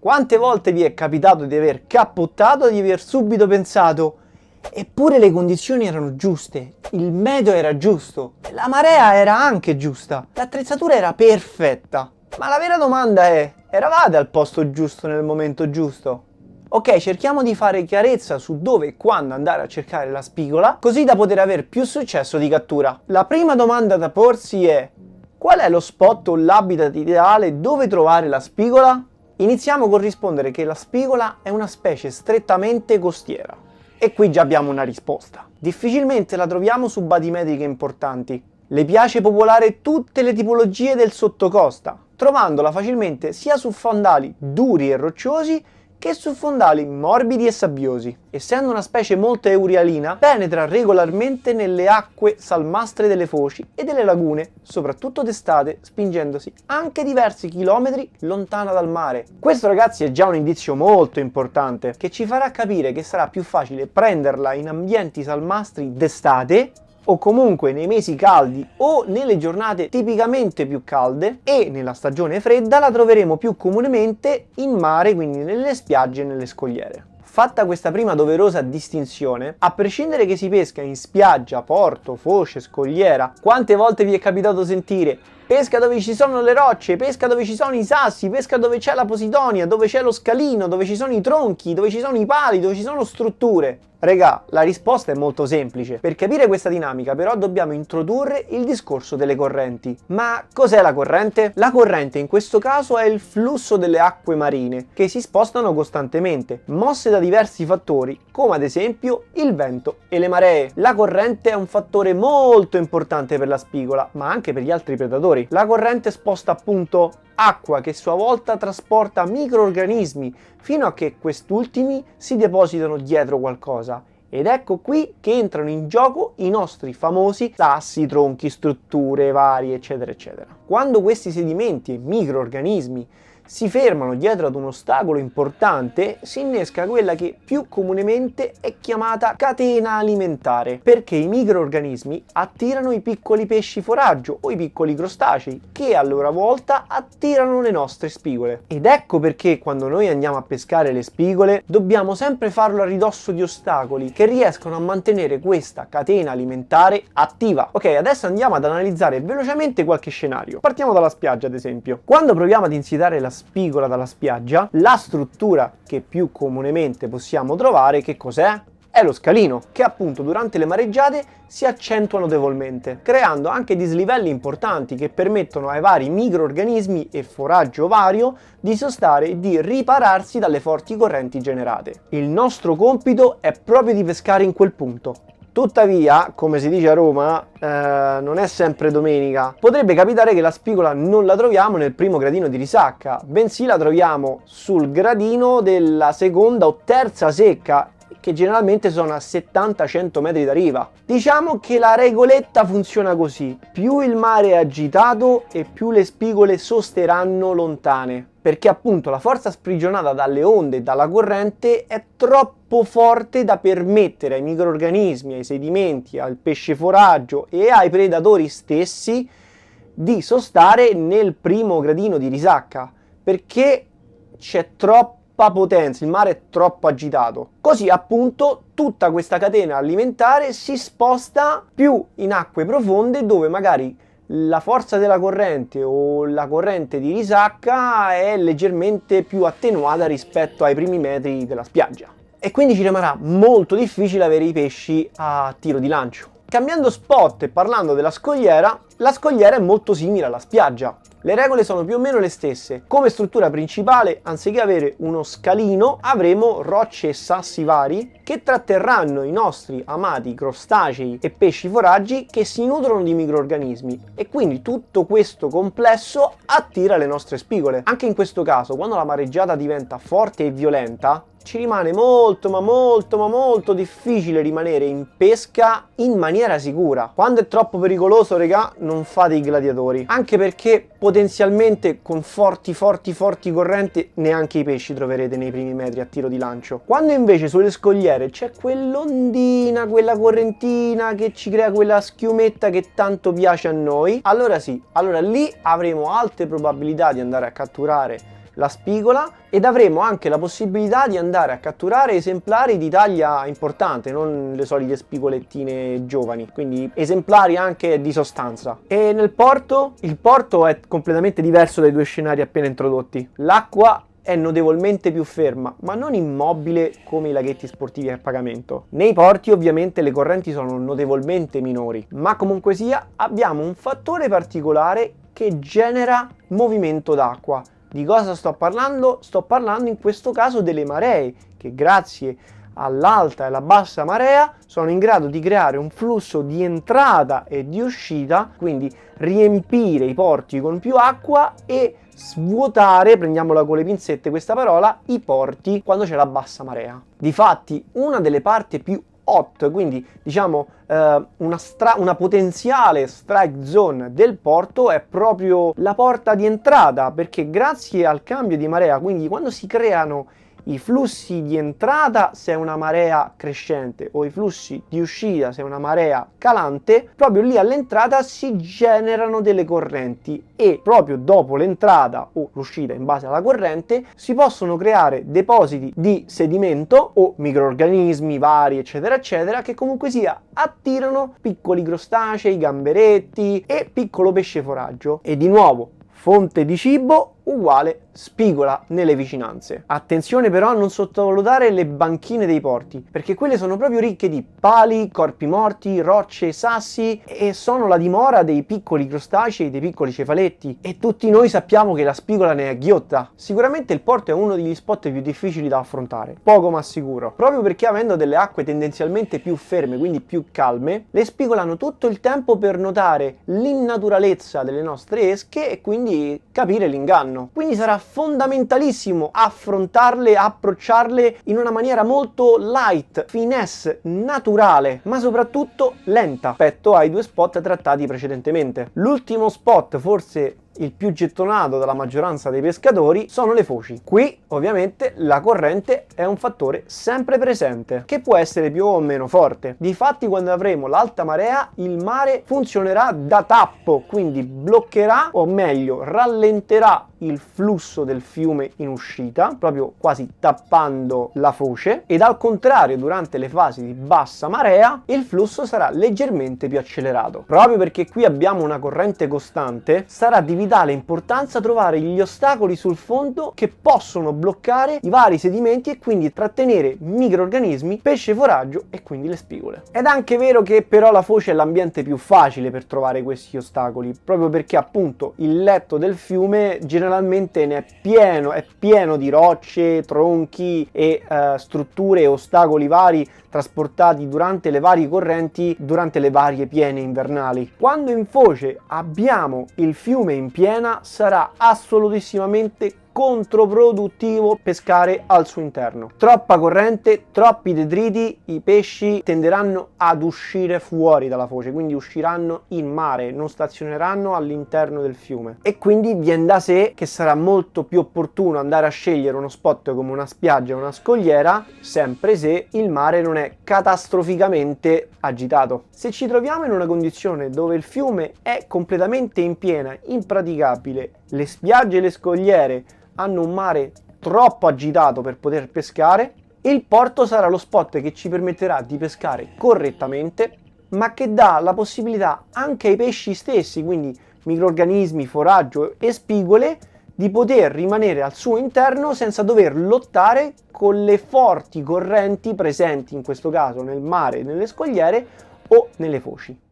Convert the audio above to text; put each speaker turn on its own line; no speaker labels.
Quante volte vi è capitato di aver cappottato e di aver subito pensato eppure le condizioni erano giuste, il meteo era giusto, la marea era anche giusta, l'attrezzatura era perfetta. Ma la vera domanda è, eravate al posto giusto nel momento giusto? Ok, cerchiamo di fare chiarezza su dove e quando andare a cercare la spigola, così da poter avere più successo di cattura. La prima domanda da porsi è, qual è lo spot o l'habitat ideale dove trovare la spigola? Iniziamo col rispondere che la spigola è una specie strettamente costiera. E qui già abbiamo una risposta. Difficilmente la troviamo su batimetriche importanti. Le piace popolare tutte le tipologie del sottocosta, trovandola facilmente sia su fondali duri e rocciosi che su fondali morbidi e sabbiosi. Essendo una specie molto eurialina, penetra regolarmente nelle acque salmastre delle foci e delle lagune, soprattutto d'estate, spingendosi anche diversi chilometri lontana dal mare. Questo, ragazzi, è già un indizio molto importante, che ci farà capire che sarà più facile prenderla in ambienti salmastri d'estate, o comunque nei mesi caldi o nelle giornate tipicamente più calde, e nella stagione fredda la troveremo più comunemente in mare, quindi nelle spiagge e nelle scogliere. Fatta questa prima doverosa distinzione, a prescindere che si pesca in spiaggia, porto, foce, scogliera, quante volte vi è capitato sentire pesca dove ci sono le rocce, pesca dove ci sono i sassi, pesca dove c'è la posidonia, dove c'è lo scalino, dove ci sono i tronchi, dove ci sono i pali, dove ci sono strutture? Regà, la risposta è molto semplice. Per capire questa dinamica però dobbiamo introdurre il discorso delle correnti. Ma cos'è la corrente? La corrente in questo caso è il flusso delle acque marine che si spostano costantemente, mosse da diversi fattori, come ad esempio il vento e le maree. La corrente è un fattore molto importante per la spigola, ma anche per gli altri predatori. La corrente sposta appunto acqua che a sua volta trasporta microrganismi fino a che quest'ultimi si depositano dietro qualcosa. Ed ecco qui che entrano in gioco i nostri famosi sassi, tronchi, strutture varie, eccetera, eccetera. Quando questi sedimenti e microrganismi si fermano dietro ad un ostacolo importante, si innesca quella che più comunemente è chiamata catena alimentare, perché i microrganismi attirano i piccoli pesci foraggio o i piccoli crostacei, che a loro volta attirano le nostre spigole. Ed ecco perché quando noi andiamo a pescare le spigole dobbiamo sempre farlo a ridosso di ostacoli che riescono a mantenere questa catena alimentare attiva. Ok, adesso andiamo ad analizzare velocemente qualche scenario. Partiamo dalla spiaggia, ad esempio. Quando proviamo ad insidiare la spigola dalla spiaggia, la struttura che più comunemente possiamo trovare, che cos'è? È lo scalino, che appunto durante le mareggiate si accentua notevolmente, creando anche dislivelli importanti che permettono ai vari microrganismi e foraggio vario di sostare e di ripararsi dalle forti correnti generate. Il nostro compito è proprio di pescare in quel punto. Tuttavia, come si dice a Roma, non è sempre domenica. Potrebbe capitare che la spigola non la troviamo nel primo gradino di risacca, bensì la troviamo sul gradino della seconda o terza secca, che generalmente sono a 70-100 metri da riva. Diciamo che la regoletta funziona così: più il mare è agitato e più le spigole sosteranno lontane, perché appunto la forza sprigionata dalle onde e dalla corrente è troppo forte da permettere ai microrganismi, ai sedimenti, al pesce foraggio e ai predatori stessi di sostare nel primo gradino di risacca, perché c'è troppa potenza, il mare è troppo agitato. Così appunto tutta questa catena alimentare si sposta più in acque profonde, dove magari la forza della corrente o la corrente di risacca è leggermente più attenuata rispetto ai primi metri della spiaggia, e quindi ci rimarrà molto difficile avere i pesci a tiro di lancio. Cambiando spot e parlando della scogliera, la scogliera è molto simile alla spiaggia. Le regole sono più o meno le stesse. Come struttura principale, anziché avere uno scalino, avremo rocce e sassi vari che tratterranno i nostri amati crostacei e pesci foraggi che si nutrono di microrganismi, e quindi tutto questo complesso attira le nostre spigole. Anche in questo caso, quando la mareggiata diventa forte e violenta, ci rimane molto difficile rimanere in pesca in maniera sicura. Quando è troppo pericoloso, regà, non fate i gladiatori, anche perché potenzialmente con forti correnti neanche i pesci troverete nei primi metri a tiro di lancio. Quando invece sulle scogliere c'è quell'ondina, quella correntina che ci crea quella schiumetta che tanto piace a noi, allora sì, allora lì avremo alte probabilità di andare a catturare la spigola ed avremo anche la possibilità di andare a catturare esemplari di taglia importante, non le solite spigolettine giovani, quindi esemplari anche di sostanza. E nel porto? Il porto è completamente diverso dai due scenari appena introdotti. L'acqua è notevolmente più ferma, ma non immobile come i laghetti sportivi a pagamento. Nei porti ovviamente le correnti sono notevolmente minori, ma comunque sia abbiamo un fattore particolare che genera movimento d'acqua. Di cosa sto parlando? Sto parlando in questo caso delle maree, che grazie all'alta e alla bassa marea sono in grado di creare un flusso di entrata e di uscita, quindi riempire i porti con più acqua e svuotare, prendiamola con le pinzette questa parola, i porti quando c'è la bassa marea. Difatti una delle parti più hot, quindi diciamo una potenziale strike zone del porto è proprio la porta di entrata, perché grazie al cambio di marea, quindi quando si creano i flussi di entrata se è una marea crescente o i flussi di uscita se è una marea calante, proprio lì all'entrata si generano delle correnti e proprio dopo l'entrata o l'uscita in base alla corrente si possono creare depositi di sedimento o microrganismi vari eccetera eccetera che comunque sia attirano piccoli crostacei, gamberetti e piccolo pesce foraggio e di nuovo fonte di cibo uguale spigola nelle vicinanze. Attenzione però a non sottovalutare le banchine dei porti, perché quelle sono proprio ricche di pali, corpi morti, rocce, sassi e sono la dimora dei piccoli crostacei, dei piccoli cefaletti e tutti noi sappiamo che la spigola ne è ghiotta. Sicuramente il porto è uno degli spot più difficili da affrontare, poco ma sicuro, proprio perché avendo delle acque tendenzialmente più ferme, quindi più calme, le spigole hanno tutto il tempo per notare l'innaturalezza delle nostre esche e quindi capire l'inganno. Quindi sarà fondamentalissimo affrontarle, approcciarle in una maniera molto light, finesse, naturale, ma soprattutto lenta rispetto ai due spot trattati precedentemente. L'ultimo spot, forse il più gettonato dalla maggioranza dei pescatori, sono le foci. Qui ovviamente la corrente è un fattore sempre presente che può essere più o meno forte. Difatti quando avremo l'alta marea il mare funzionerà da tappo, quindi bloccherà o meglio rallenterà il flusso del fiume in uscita, proprio quasi tappando la foce, ed al contrario durante le fasi di bassa marea il flusso sarà leggermente più accelerato. Proprio perché qui abbiamo una corrente costante, sarà di vitale importanza trovare gli ostacoli sul fondo che possono bloccare i vari sedimenti e quindi trattenere microrganismi, pesce foraggio e quindi le spigole. Ed è anche vero che però la foce è l'ambiente più facile per trovare questi ostacoli, proprio perché appunto il letto del fiume generalmente ne è pieno di rocce, tronchi e strutture e ostacoli vari trasportati durante le varie correnti, durante le varie piene invernali. Quando in foce abbiamo il fiume in piena sarà assolutissimamente controproduttivo pescare al suo interno. Troppa corrente, troppi detriti, i pesci tenderanno ad uscire fuori dalla foce, quindi usciranno in mare, non stazioneranno all'interno del fiume e quindi viene da sé che sarà molto più opportuno andare a scegliere uno spot come una spiaggia o una scogliera, sempre se il mare non è catastroficamente agitato. Se ci troviamo in una condizione dove il fiume è completamente in piena, impraticabile, le spiagge e le scogliere hanno un mare troppo agitato per poter pescare, il porto sarà lo spot che ci permetterà di pescare correttamente, ma che dà la possibilità anche ai pesci stessi, quindi microrganismi, foraggio e spigole, di poter rimanere al suo interno senza dover lottare con le forti correnti presenti in questo caso nel mare, nelle scogliere o nelle foci.